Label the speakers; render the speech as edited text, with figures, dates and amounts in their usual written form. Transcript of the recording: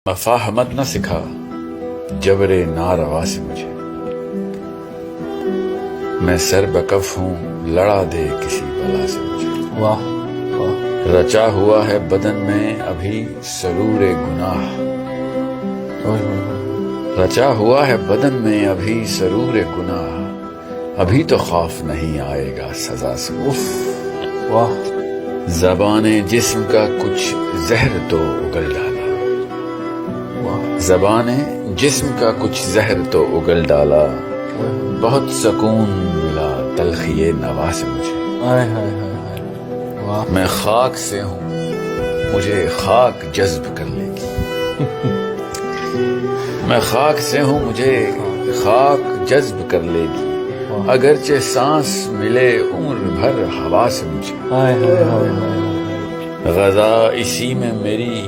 Speaker 1: مفاہمت نہ سکھا جبر ناروا سے مجھے، میں سر بکف ہوں لڑا دے کسی بلا سے مجھے۔
Speaker 2: واہ واہ،
Speaker 1: رچا ہوا ہے بدن میں ابھی سرور گناہ، رچا ہوا ہے بدن میں ابھی سرور گناہ، ابھی تو خوف نہیں آئے گا سزا سے مجھے۔
Speaker 2: واہ،
Speaker 1: زبان جسم کا کچھ زہر تو اگل ڈالا، زبان جسم کا کچھ زہر تو اگل ڈالا، بہت سکون ملا تلخی نوا سے مجھے۔
Speaker 2: ہائے ہائے ہائے ہائے، واہ،
Speaker 1: میں خاک سے ہوں مجھے خاک جذب کر لے گی، میں خاک سے ہوں مجھے خاک جذب کر لے گی، اگرچہ سانس ملے عمر بھر ہوا سے مجھے۔
Speaker 2: ہائے ہائے ہائے ہائے،
Speaker 1: غذا اسی میں میری